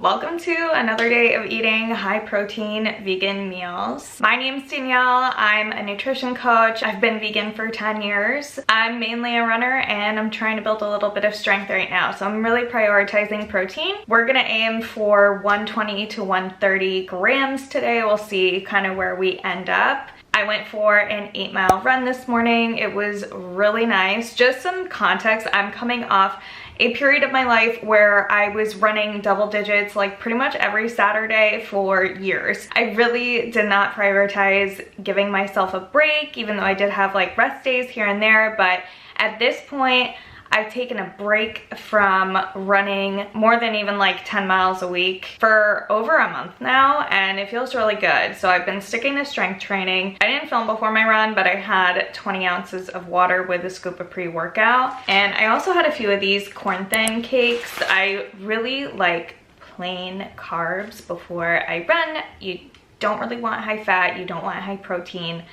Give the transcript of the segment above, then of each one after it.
Welcome to another day of eating high protein vegan meals. My name's Danielle. I'm a nutrition coach. I've been vegan for 10 years. I'm mainly a runner and I'm trying to build a little bit of strength right now. So I'm really prioritizing protein. We're gonna aim for 120 to 130 grams today. We'll see kind of where we end up. I went for an 8-mile run this morning. It was really nice. Just some context, I'm coming off a period of my life where I was running double digits like pretty much every Saturday for years. I really did not prioritize giving myself a break, even though I did have like rest days here and there. But at this point, I've taken a break from running more than even like 10 miles a week for over a month now, and it feels really good. So I've been sticking to strength training. I didn't film before my run, but I had 20 ounces of water with a scoop of pre-workout. And I also had a few of these corn thin cakes. I really like plain carbs before I run. You don't really want high fat, you don't want high protein.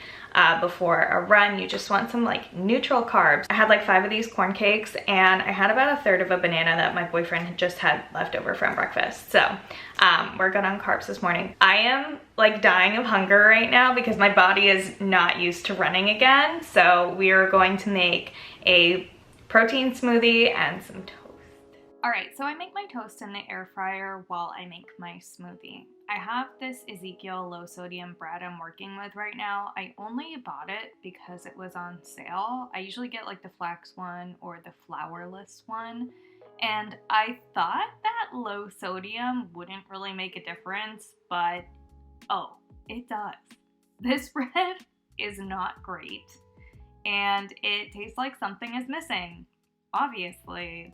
Before a run, you just want some like neutral carbs. I had like 5 of these corn cakes and I had about a third of a banana that my boyfriend had just had left over from breakfast. So we're good on carbs this morning. I am like dying of hunger right now because my body is not used to running again. So we are going to make a protein smoothie and some toast. All right, so I make my toast in the air fryer while I make my smoothie. I have this Ezekiel low sodium bread I'm working with right now. I only bought it because it was on sale. I usually get like the flax one or the flourless one. And I thought that low sodium wouldn't really make a difference, but oh, it does. This bread is not great. And it tastes like something is missing, obviously.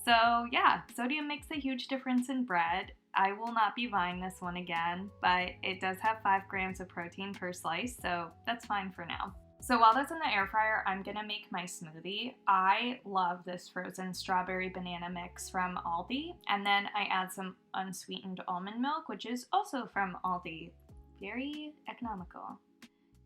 So yeah, sodium makes a huge difference in bread. I will not be buying this one again, but it does have 5 grams of protein per slice, so that's fine for now. So while that's in the air fryer, I'm gonna make my smoothie. I love this frozen strawberry banana mix from Aldi, and then I add some unsweetened almond milk, which is also from Aldi. Very economical.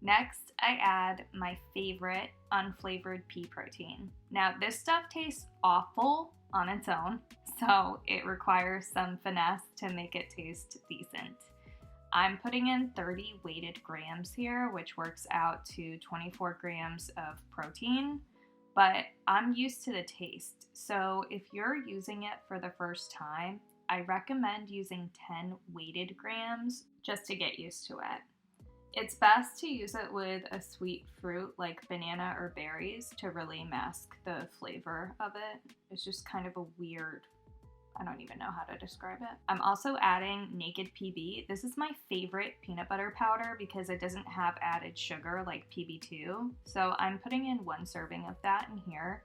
Next, I add my favorite unflavored pea protein. Now, this stuff tastes awful on its own, so it requires some finesse to make it taste decent. I'm putting in 30 weighted grams here, which works out to 24 grams of protein, but I'm used to the taste. So if you're using it for the first time, I recommend using 10 weighted grams just to get used to it. It's best to use it with a sweet fruit like banana or berries to really mask the flavor of it. It's just kind of a weird, I don't even know how to describe it. I'm also adding Naked PB. This is my favorite peanut butter powder because it doesn't have added sugar like PB2. So I'm putting in 1 serving of that in here.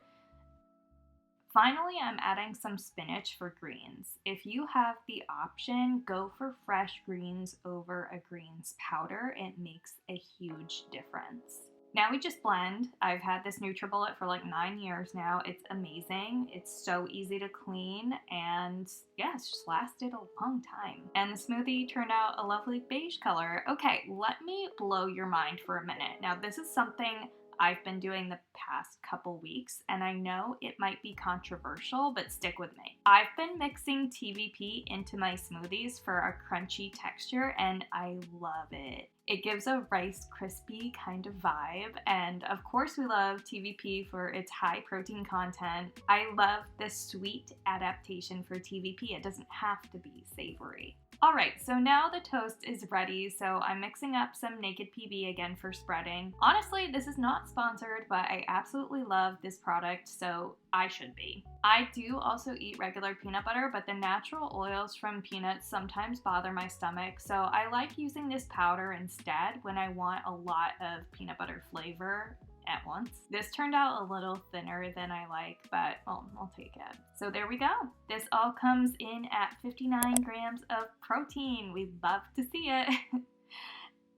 Finally, I'm adding some spinach for greens. If you have the option, go for fresh greens over a greens powder. It makes a huge difference. Now we just blend. I've had this NutriBullet for like 9 years now. It's amazing. It's so easy to clean and yeah, it's just lasted a long time. And the smoothie turned out a lovely beige color. Okay, let me blow your mind for a minute. Now this is something I've been doing the past couple weeks, and I know it might be controversial, but stick with me. I've been mixing TVP into my smoothies for a crunchy texture, and I love it. It gives a Rice Krispie kind of vibe, and of course we love TVP for its high protein content. I love this sweet adaptation for TVP. It doesn't have to be savory. All right, so now the toast is ready, so I'm mixing up some Naked PB again for spreading. Honestly, this is not sponsored, but I absolutely love this product, so I should be. I do also eat regular peanut butter, but the natural oils from peanuts sometimes bother my stomach, so I like using this powder instead when I want a lot of peanut butter flavor at once. This turned out a little thinner than I like, but I'll take it. So there we go. This all comes in at 59 grams of protein. We'd love to see it.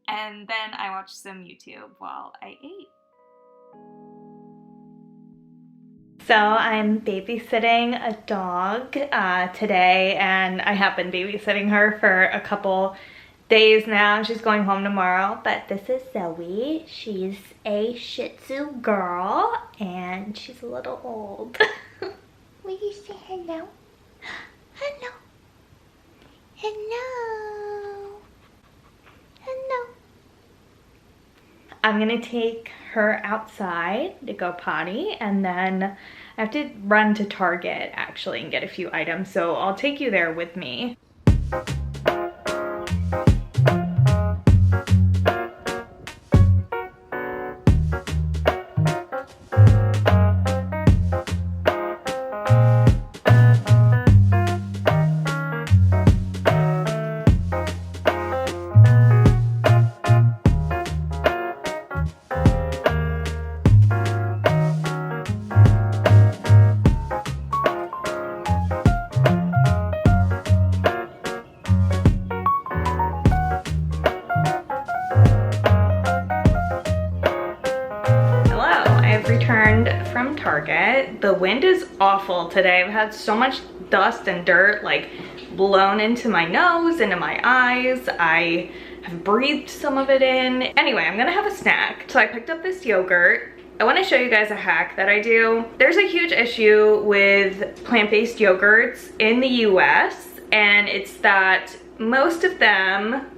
And then I watched some YouTube while I ate. So I'm babysitting a dog today, and I have been babysitting her for a couple days now. She's going home tomorrow, but this is Zoe. She's a Shih Tzu girl, and she's a little old. Will you say hello? Hello. Hello. Hello. I'm gonna take her outside to go potty, and then I have to run to Target actually and get a few items, so I'll take you there with me. Returned from Target. The wind is awful today. I've had so much dust and dirt like blown into my nose, into my eyes. I have breathed some of it in. Anyway, I'm gonna have a snack. So I picked up this yogurt. I want to show you guys a hack that I do. There's a huge issue with plant-based yogurts in the US, and it's that most of them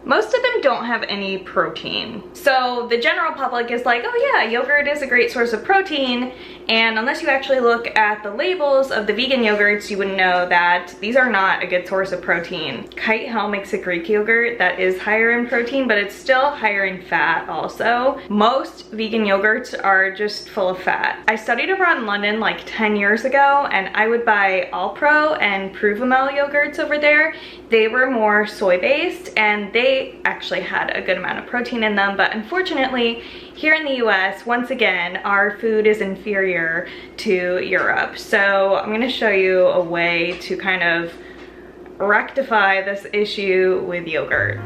don't have any protein. So the general public is like, oh yeah, yogurt is a great source of protein, and unless you actually look at the labels of the vegan yogurts, you wouldn't know that these are not a good source of protein. Kite Hill makes a Greek yogurt that is higher in protein, but it's still higher in fat also. Most vegan yogurts are just full of fat. I studied abroad in London like 10 years ago, and I would buy All Pro and Provamel yogurts over there. They were more soy-based, and they actually had a good amount of protein in them, but unfortunately, here in the US, once again, our food is inferior to Europe. So I'm gonna show you a way to kind of rectify this issue with yogurt.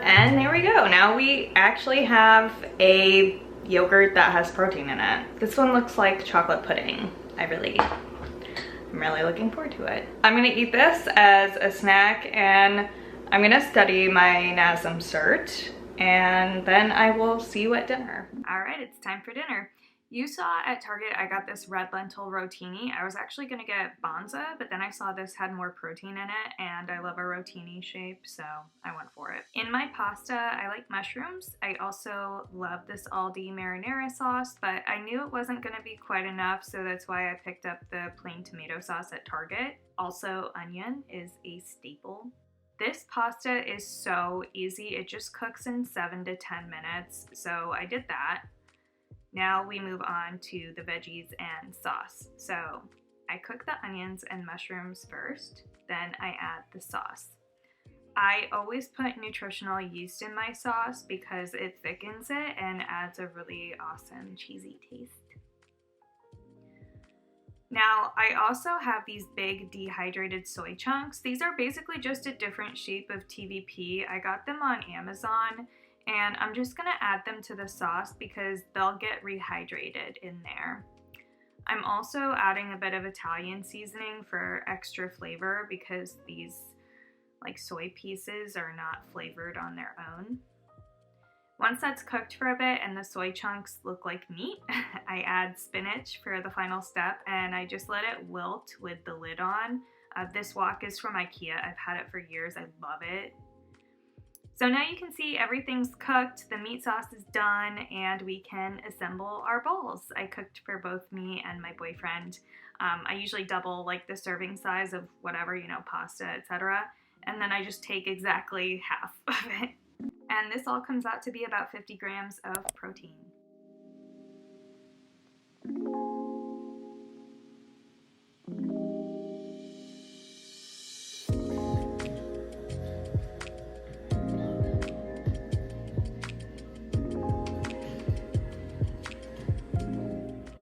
And there we go. Now we actually have a yogurt that has protein in it. This one looks like chocolate pudding. I'm really looking forward to it. I'm gonna eat this as a snack, and I'm gonna study my NASM cert, and then I will see you at dinner. All right, it's time for dinner. You saw at Target I got this red lentil rotini. I was actually gonna get Bonza, but then I saw this had more protein in it, and I love a rotini shape, so I went for it. In my pasta, I like mushrooms. I also love this Aldi marinara sauce, but I knew it wasn't gonna be quite enough, so that's why I picked up the plain tomato sauce at Target. Also, onion is a staple. This pasta is so easy. It just cooks in 7 to 10 minutes, so I did that. Now we move on to the veggies and sauce. So I cook the onions and mushrooms first, then I add the sauce. I always put nutritional yeast in my sauce because it thickens it and adds a really awesome cheesy taste. Now, I also have these big dehydrated soy chunks. These are basically just a different shape of TVP. I got them on Amazon, and I'm just gonna add them to the sauce because they'll get rehydrated in there. I'm also adding a bit of Italian seasoning for extra flavor because these like soy pieces are not flavored on their own. Once that's cooked for a bit and the soy chunks look like meat, I add spinach for the final step, and I just let it wilt with the lid on. This wok is from IKEA. I've had it for years. I love it. So now you can see everything's cooked, the meat sauce is done, and we can assemble our bowls. I cooked for both me and my boyfriend. I usually double like the serving size of whatever, you know, pasta, etc. And then I just take exactly half of it. And this all comes out to be about 50 grams of protein.